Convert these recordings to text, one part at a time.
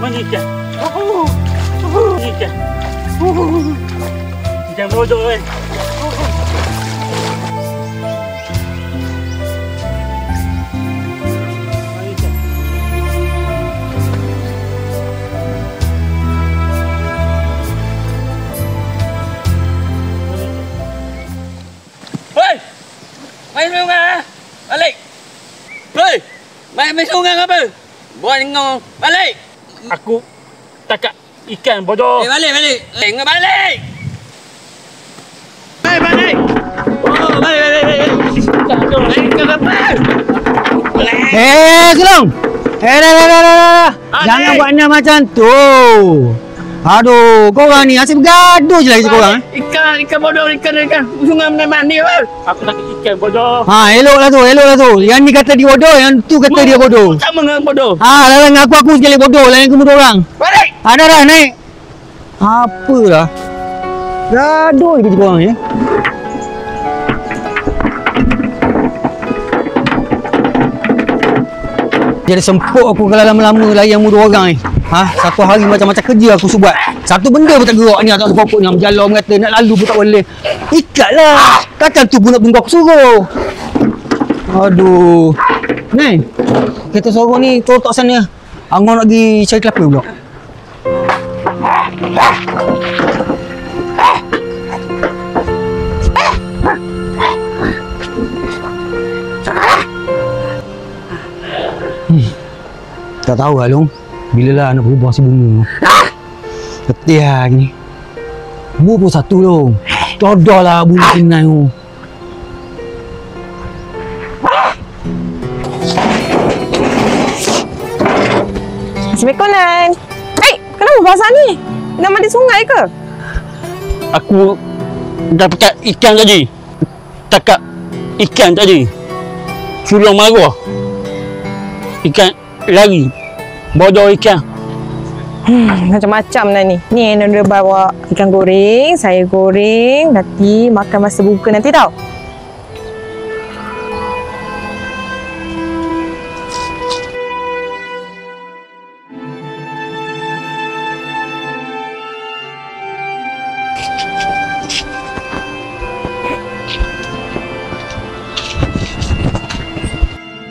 Ikan. Ikan. Ikan bodoh kan. Main sungai balik. Hei, main sungai apa? Buat ngong balik. Aku tangkap ikan bodoh. Balik. Tengok balik. Balik. Oh, balik. Ikan apa? Silong. Dah. Jangan buat anda macam tu. Aduh, korang ni asyik bergaduh je lagi korang. Ikan bodoh, ikan. Sungai mandi apa? Aku tangkap ikan bodoh. Eloklah tu. Yang ni kata dia bodoh, yang tu kata dia bodoh. Sama dengan bodoh. Lain aku sekali bodoh, lain kemudian orang. Balik. Dah naik. Apalah. Gaduh je korang ni. Jadi sempuk aku kalau lama-lama layan muda orang ni. Satu hari macam-macam kerja aku suruh buat. Satu benda pun tak gerak ni atas pokok ni. Berjalan kata nak lalu pun tak boleh. Ikatlah. Takkan tu pun nak benda aku suruh. Aduh. Ni. Kereta sorong ni totok sana. Angah nak pergi cari kelapa pula. Tak tahu lah Long. Bila lah nak berubah si bunga. Letih lah ni. Bunga pun satu Long. Jodoh lah bunga kenal tu. Assalamualaikum Nan. Kenapa basah ni? Nak mandi sungai ke? Aku dapat ikan tadi. Tangkap ikan tadi. Sulung marah. Ikan lari. Bodoh ikan. Macam-macam lah ni. Ni Nan dia bawa ikan goreng, saya goreng. Nanti makan masa buka nanti tau.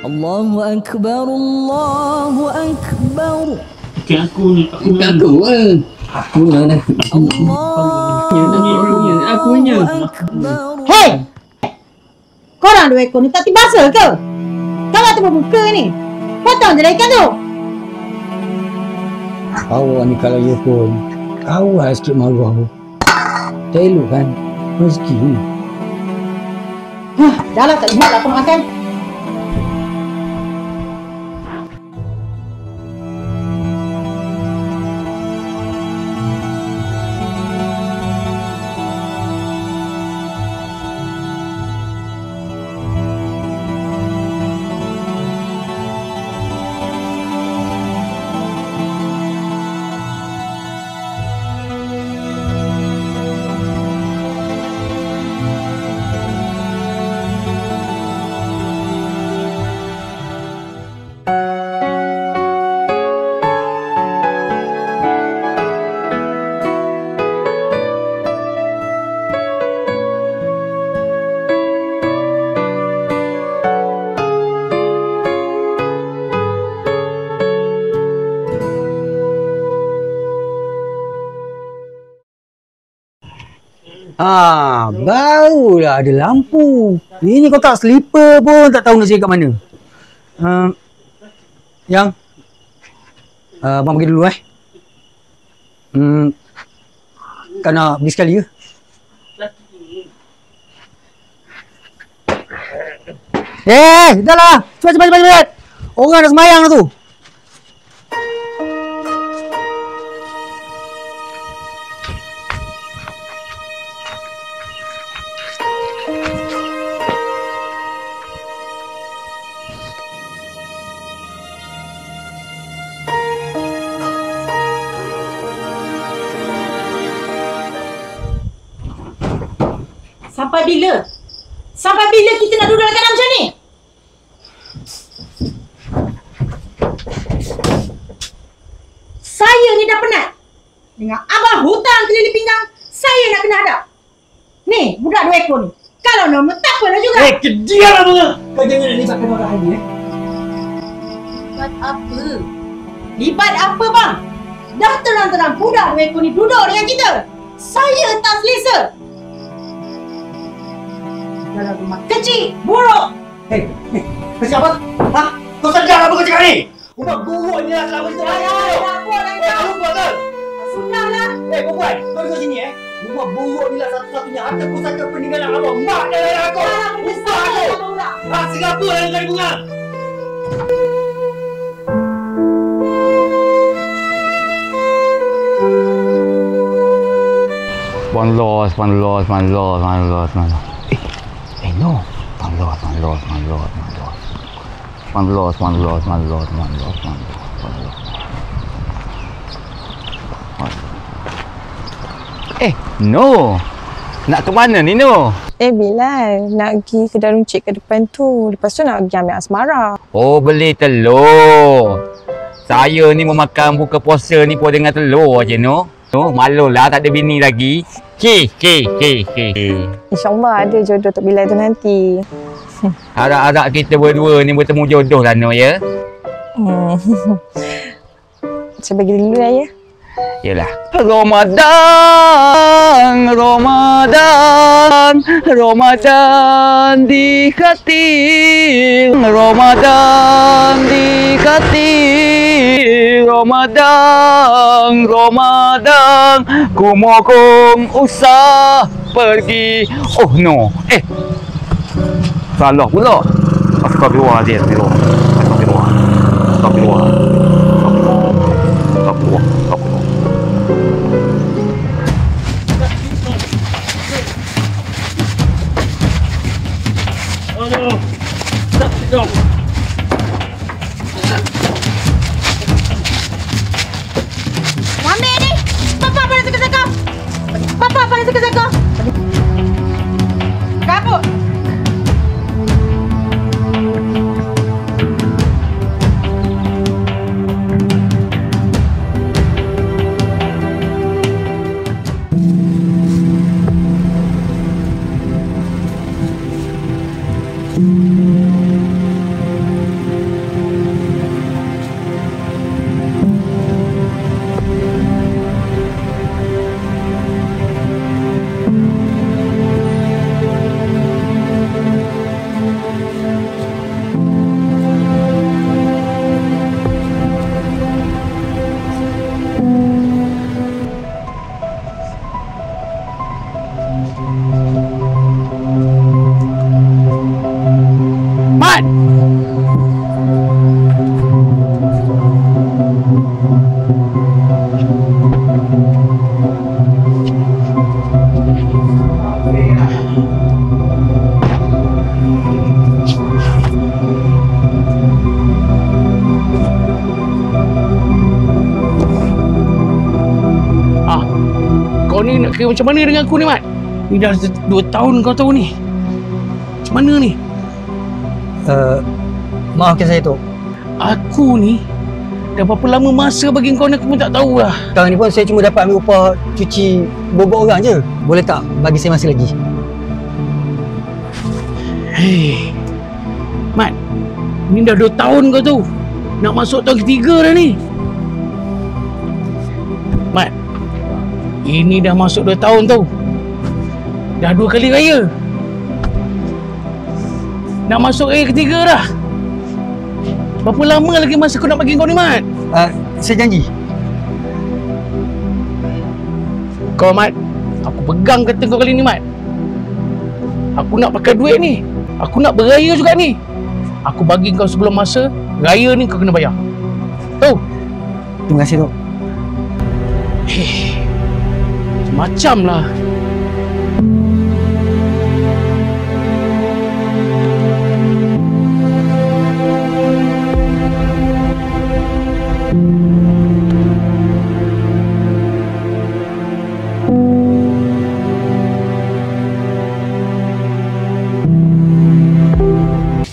Allahu Akbar, Allahu Akbar. Ikan aku ni. Ikan aku kan. Aku nak. Akunya. Hei! Korang dua ekor ni tak basah ke? Kalau tu berbuka ni. Potong je lah ikan tu. Awak ni kalau ya pun awal sikit marah tu. Tak elok kan? Rezeki ni. Dah lah tak ingat lah aku makan. Barulah ada lampu. Ini kau tak slipper pun tak tahu nak cari kat mana. Yang abang pergi dulu Kau nak beli sekali ke? Dah lah. Cepat. Orang dah semayang dah tu. Sampai bila kita nak duduk dalam keadaan macam ni? Saya lilit pinggang, saya nak kena hadap. Ni, budak 2 ekor ni. Kalau nombor tak apa juga. Kedialah bunga. Kau jangan nak libatkan orang lain Libat apa? Libat apa bang? Dah terang-terang budak 2 ekor ni duduk dengan kita. Saya tak selesa. Dalam rumah kecil, buruk. Kau siapa? Ha? Kau sedar apa kau cakap ni? Rumah buruk ni lah selama kita raya. Apa lagi? Kau buat ke? Sudahlah. Perempuan, kau duduk sini Rumah buruk ni lah satu-satunya harta pusaka peninggalan abang. Mak dan ayah aku. Upah aku. Singapura yang kali bunga. One loss. No. One loss. No. Nak ke mana ni, No? Bilal, nak pergi kedai runcit ke depan tu. Lepas tu nak pergi ambil asmara. Oh, beli telur. Saya ni mau makan buka puasa ni pun dengan telur je, No. No, malulah tak ada bini lagi. InsyaAllah ada jodoh untuk Bilal tu nanti. Harap-harap kita berdua ni bertemu jodoh lah, No, ya? Saya bagi dulu lah, ya. Yalah. Ramadan di hati. Ramadan ku mohon usah pergi. Oh no. Salah pula. Astagfirullahaladzim. Astagfirullah. Ambil ni. Bapak pada suka-suka. Kabut. Kau ni nak kira macam mana dengan aku ni, Mat? Ni dah 2 tahun kau tahu ni. Macam mana ni? Maafkan saya, Tok. Aku ni dah berapa lama masa bagi kau ni aku pun tak tahu lah. Sekarang ni pun saya cuma dapat ambil upah cuci bobok orang je. Boleh tak bagi saya masa lagi? Hei, Mat, ni dah 2 tahun kau tahu. Nak masuk tahun ketiga dah ni. Mat, ini dah masuk 2 tahun tau. Dah 2 kali raya. Nak masuk raya ketiga dah. Berapa lama lagi masa aku nak bagi kau ni, Mat? Saya janji. Kau, Mat, aku pegang kata kau kali ni, Mat. Aku nak pakai duit ni. Aku nak beraya juga ni. Aku bagi kau sebelum masa raya ni kau kena bayar. Tahu? Terima kasih, Tok. Macam lah.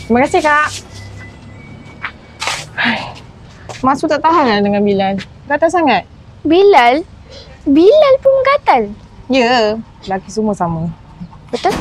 Terima kasih, Kak. Masuk tak tahan lah dengan Bilal. Gatal sangat. Bilal? Bilal pun menggatal. Ya, lelaki semua sama. Betul?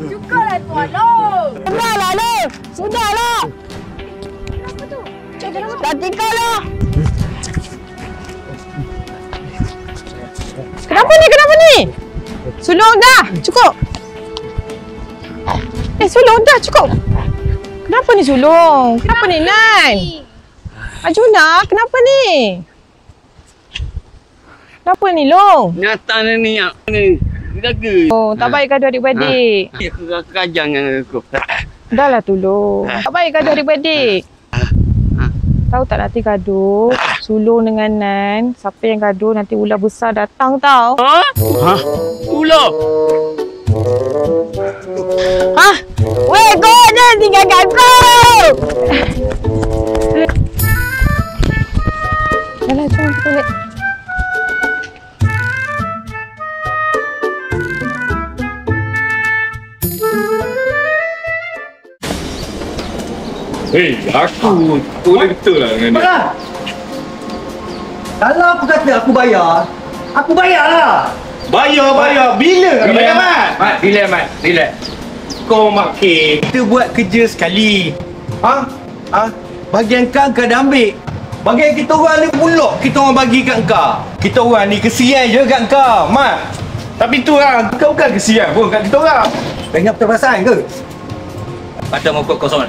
Cukuplah tuan Long. Sudahlah, Long. Sudahlah. Kenapa tu? Tak tinggal lah. Kenapa ni? Sulung dah. Cukup. Sulung dah. Cukup. Kenapa ni sulung? Kenapa ni Nan? Ajuna, kenapa ni? Kenapa ni Long? Nyata ni jaga. Oh, tak baik gaduh adik-beradik. Aku kajang dengan aku. Dah lah tolong. Tak baik gaduh adik-beradik. Tahu tak nanti gaduh, sulung dengan Nan, siapa yang gaduh nanti ular besar datang tau. Ular. Weh, kau dah tinggalkan kau. Dah lah, jom kita balik. Hei, aku boleh betul lah dengan dia. Kalau aku kata aku bayar lah. Bayar. Bila nak bayar, Mat? Mat, relax. Kau makin. Kita buat kerja sekali. Bagian kau dah ambil. Bagian kita orang ni pulak kita orang bagi kat kau. Kita orang ni kesian je kat kau, Mat. Tapi tu lah, kau bukan kesian pun kat kita orang. Kau ingat betul perasaan ke? Patut mau kau kosong.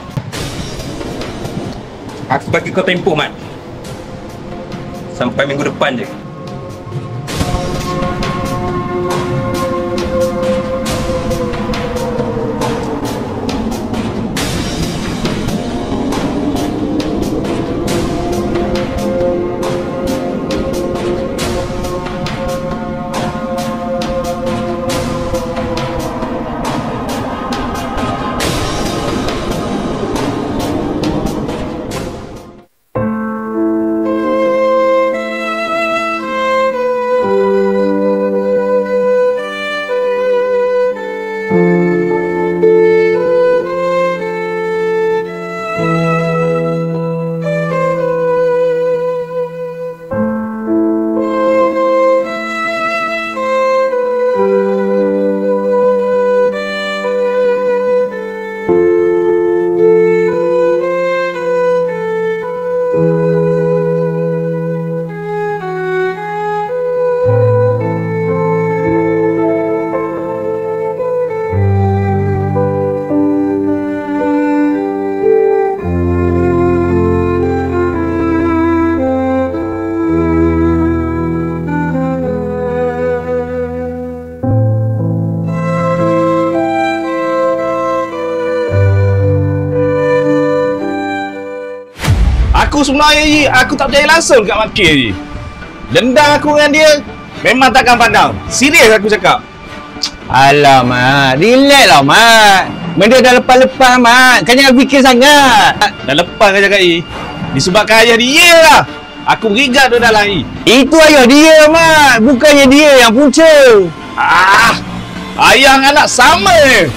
Aku bagi kau tempoh, Mat. Sampai minggu depan je. Aku sebenarnya aku tak percaya langsung kat Makir je. Dendam aku dengan dia memang takkan padam. Serius aku cakap. Alamak, relax lah, Mat. Benda dah lepas-lepas, Mat. Kau jangan fikir sangat. Dah lepas kau cakap I. Disebabkan ayah dia lah. Aku berigat tu dalam I. Itu ayah dia, Mat. Bukannya dia yang punca. Ayah dengan anak sama je.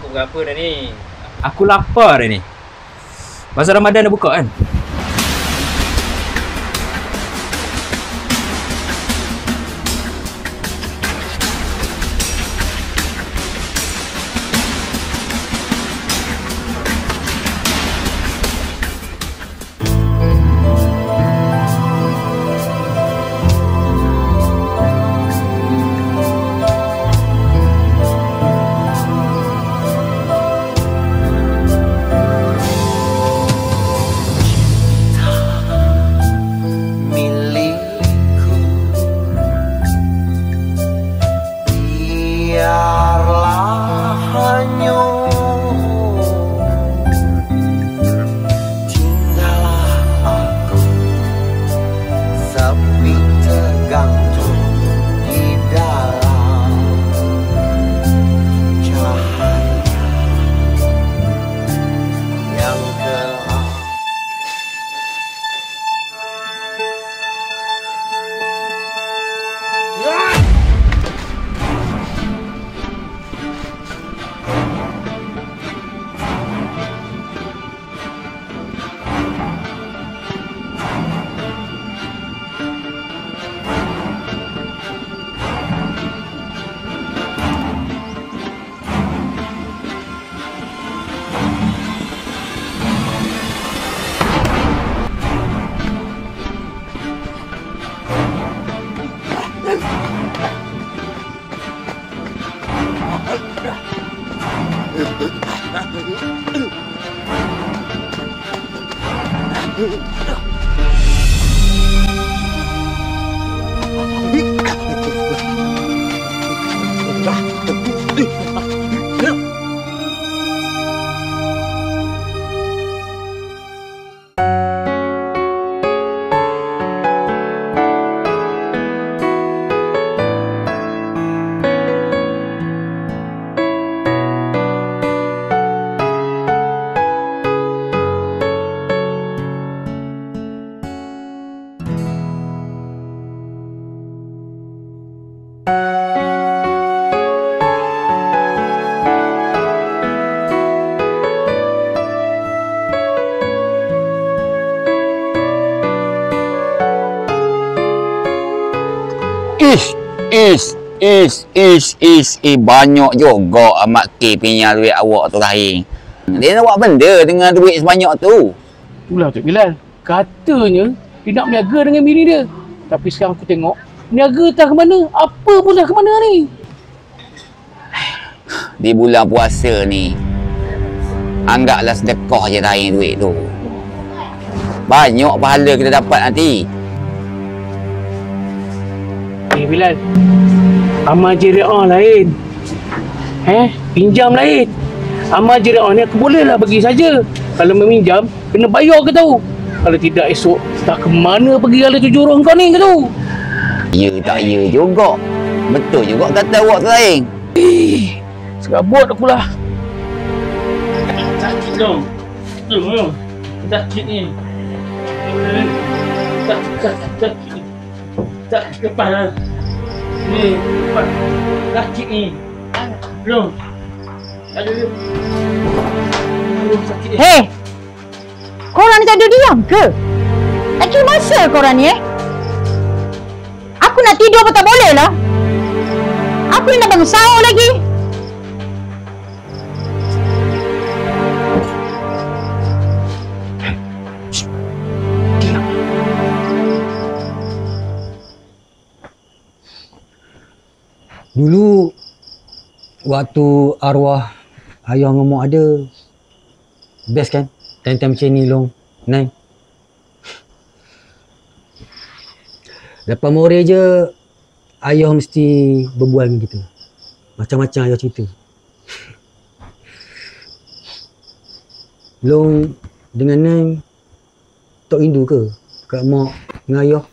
Pukul berapa dah ni? Aku lapar dah ni. Pasar Ramadan dah buka kan? Banyak juga Mak K punya duit awak tu Rahim. Dia nak buat benda dengan duit sebanyak tu. Itulah Cik Bilal. Katanya dia nak berniaga dengan bini dia. Tapi sekarang aku tengok, berniaga tak ke mana, apa pun dah ke mana ni. Di bulan puasa ni, anggaplah sedekah je Rahim duit tu. Banyak pahala kita dapat nanti. Bilal, amal jariah lain. Pinjam lain. Amal jariah ni aku bolehlah bagi saja. Kalau meminjam, kena bayar ke tahu. Kalau tidak esok, tak ke mana pergi ala tujuh orang kau ni ke tahu. Ya tak ya juga. Betul juga kata awak tu Rahim. Serabut akulah. Sakit dong. Dong. Sakit ni. Sakit. Tak kepala. Ni, sakit ni. Belum. Aduh. Sakit ni. Hei! Korang ni tak ada diam ke? Tak kira masa korang ni Aku nak tidur pun tak boleh lah. Aku ni nak bangun sahur lagi. Dulu waktu arwah ayah ngomong ada, best kan? Time-time macam ni long, Nai. Lepas more je, ayah mesti berbual dengan kita. Macam-macam ayah cerita. Long dengan Nai, tak rindu ke kat mak dengan ayah?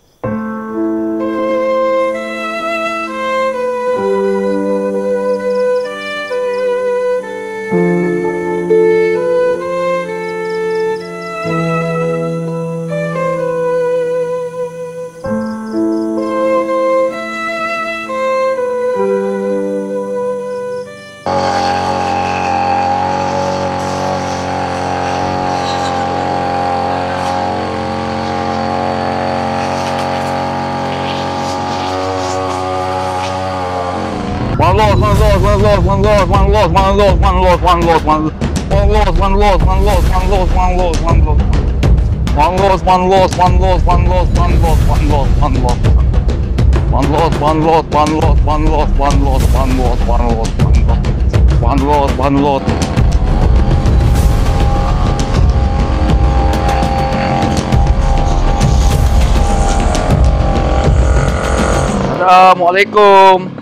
Assalamualaikum.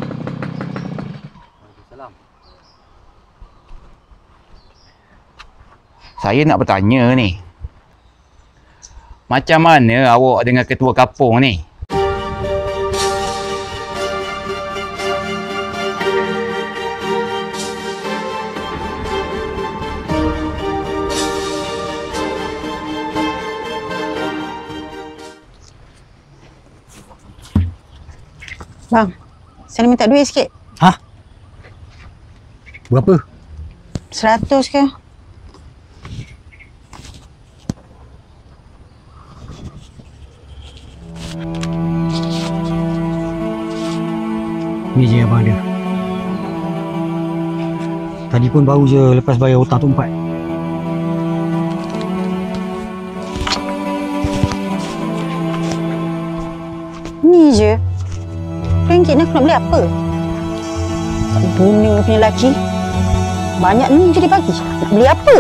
Saya nak bertanya ni. Macam mana awak dengan ketua kampung ni? Bang, saya minta duit sikit. Hah? Berapa? 100 ke? Ni je abang ada. Tadi pun baru je lepas bayar hutang tu 4. Ni je. RM2 nak Nak beli apa? Tak guna punya lelaki. Banyak ni je dia bagi. Nak beli apa?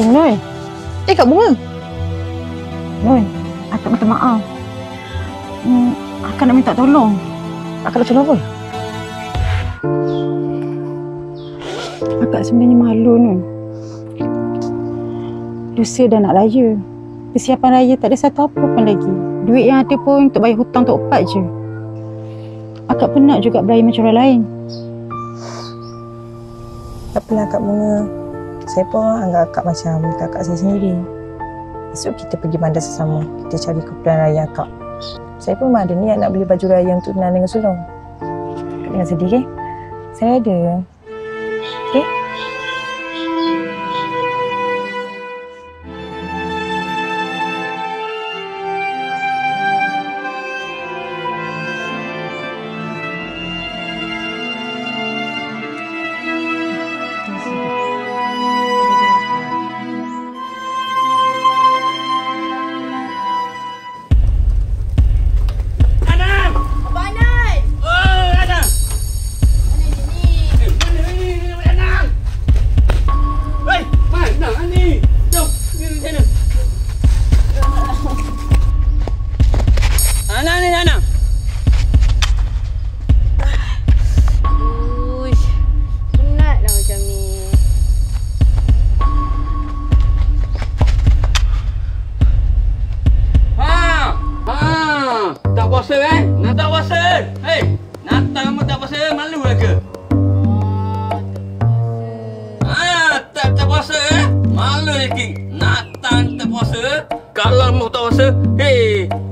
Noi. Kak Bunga. Noi, akak minta maaf. Akak nak minta tolong. Akak nak tolong apa? Akak sebenarnya malu, Noi. Lucia dah nak raya. Persiapan raya tak ada satu apa pun lagi. Duit yang ada pun untuk bayar hutang Tok Pat je. Akak penat juga beraya macam orang lain. Tak apalah Kak Bunga. Saya pun anggap akak macam kakak saya sendiri. Esok kita pergi bandar sesama. Kita cari kumpulan raya akak. Saya pun ada niat nak beli baju raya untuk Nan dengan Sulong. Kak jangan sedih, okay? Saya ada. Okay?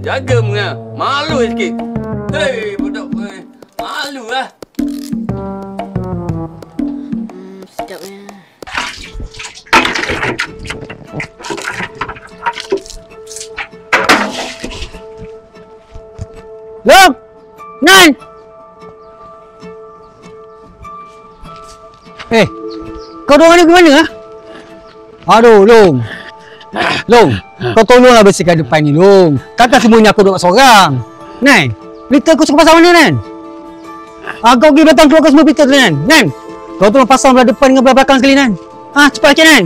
Jaga menga. Malu sikit. Hei, budak weh. Malu lah. Sedapnya. Long! Nan! Kau dorang ni ke mana? Aduh, Long. Long, kau tolonglah bersihkan depan ni, Long. Takkan semuanya aku duduk seorang. Nan, berita aku suka pasal mana, Nan? Kau pergi datang keluarkan semua berita tu, Nan. Nan, kau tolong pasang belah depan dengan belah belakang sekali, Nan. Cepat sikit, Nan.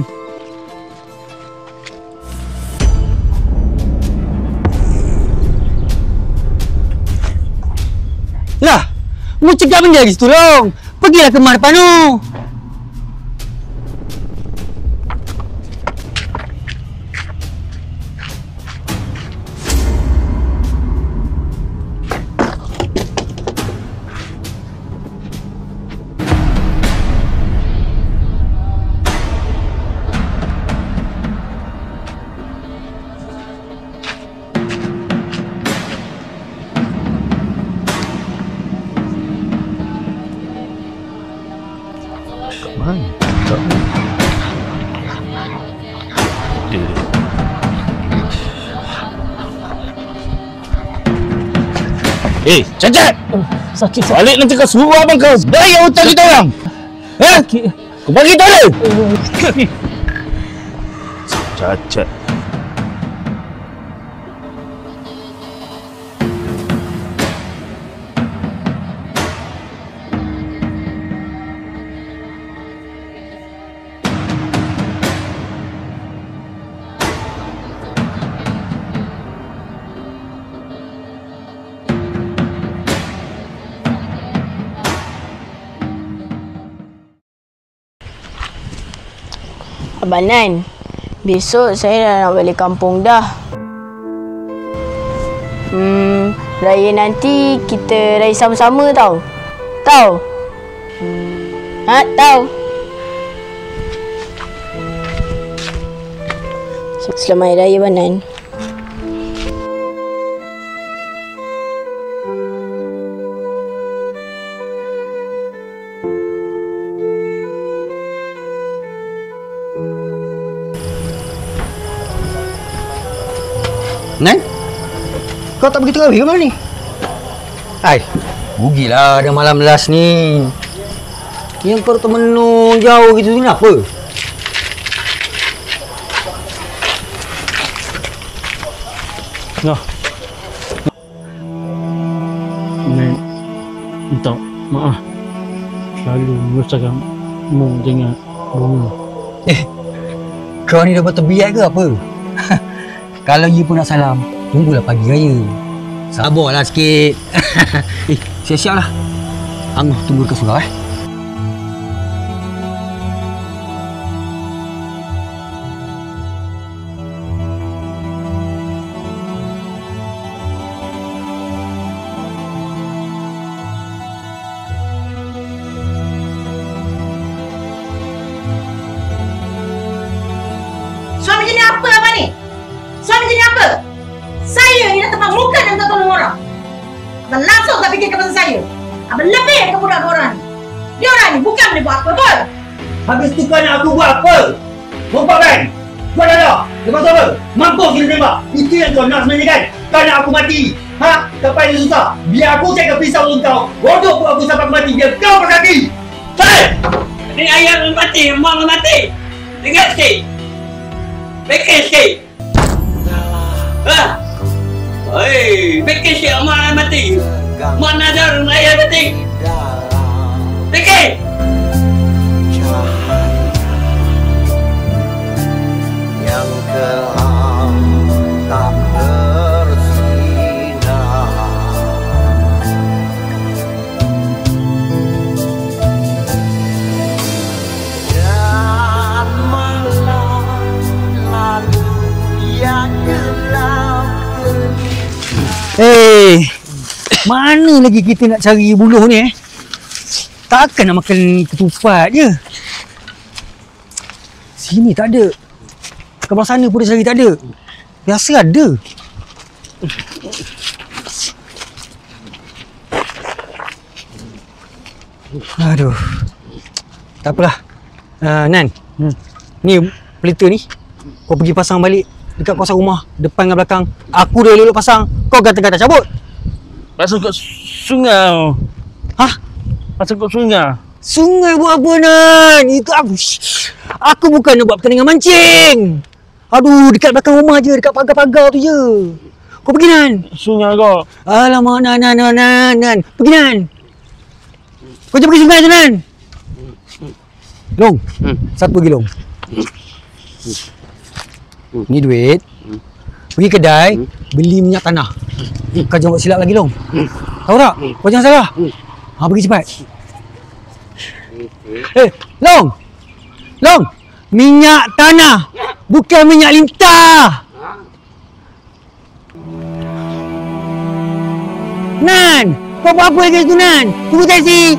Lah, mu cegah benda lagi situ, Long. Pergilah ke rumah depan tu. Cacat! Sakit. Balik nanti kau suruh abang kau bayar hutang kita orang. Sakit. Kau bagi tolong. Cacat. Abang Nan, besok saya dah nak balik kampung dah. Raya nanti kita raya sama-sama tau. Tahu? Tahu. Selamat Hari Raya, Abang Nan. Nan? Kau tak begitu kahwin ke mana ni? Hai, rugilah dah malam last ni. Yang perut termenung jauh gitu ni kenapa? Nah. Nen, minta maaf. Selalu menyusahkan mu dengan bunga. Kau ni dah berterbiat ke apa? Kalau you pun nak salam, tunggulah pagi raya. Sabarlah sikit. Siap-siap lah. Angah tunggu dekat surau Suami jenis apa abang ni? Suami jenis apa? Saya ni dah tempat muka dan tak tolong orang. Abang langsung tak fikirkan pasal saya. Abang lebih ke budak orang ni. Dia orang ni bukan boleh buat apa pun. Habis tu kau nak aku buat apa? Nampak kan? Buat dah. Lepas tu apa? Mampus kita tembak. Itu yang kau nak sebenarnya kan? Kau nak aku mati. Ha? Tak payah susah. Biar aku cakap pisau untuk kau. Bodoh pun aku sampai mati. Biar kau berkaki. Hei! Ni ayah mati, mak mati. Dengar sikit. Fikir sikit. Ha? Hei, fikir sikit mak mati. Mana ada orang ayah mati? Fikir. Yang kelam tak bersinar. Dan malam lalu yang gelap. Mana lagi kita nak cari buluh ni Takkan nak makan ketupat je. Sini tak ada. Kebelah sana pun dia cari tak ada. Biasa ada. Aduh. Tak apalah. Nan. Ni pelita ni. Kau pergi pasang balik dekat kawasan rumah, depan dengan belakang. Aku dah elok pasang. Kau kata-kata cabut. Pasang kat sungai. Hah? Pasang kat sungai. Sungai buat apa, Nan? Itu aku bukan nak buat pertandingan mancing. Aduh, dekat belakang rumah je, dekat pagar-pagar tu je. Kau pergi, Nan. Sungai kau. Alamak, Nan. Pergi, Nan. Kau jangan pergi sungai tu, Nan. Long. Satu lagi, Long. Ni duit. Pergi kedai, beli minyak tanah. Kau jangan buat silap lagi, Long. Tahu tak? Kau jangan salah. Pergi cepat. Long. Minyak tanah. Bukan minyak lintah. Nan, kau buat apa lagi tu, Nan? Tunggu taksi.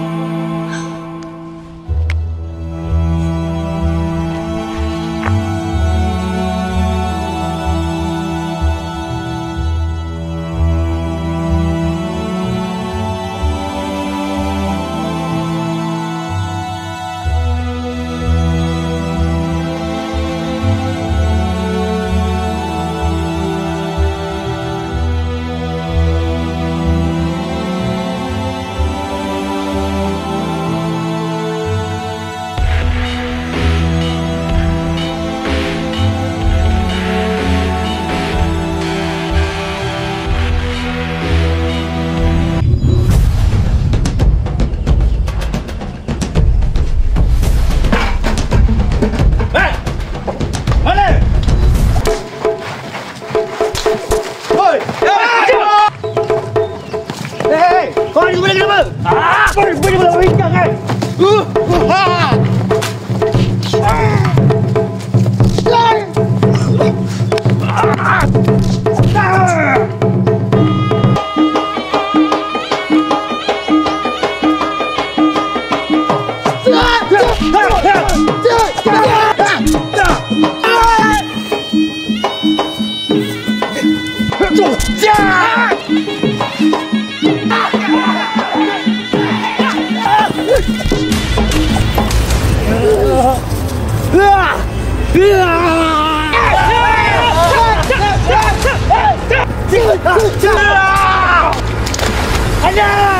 Jangan!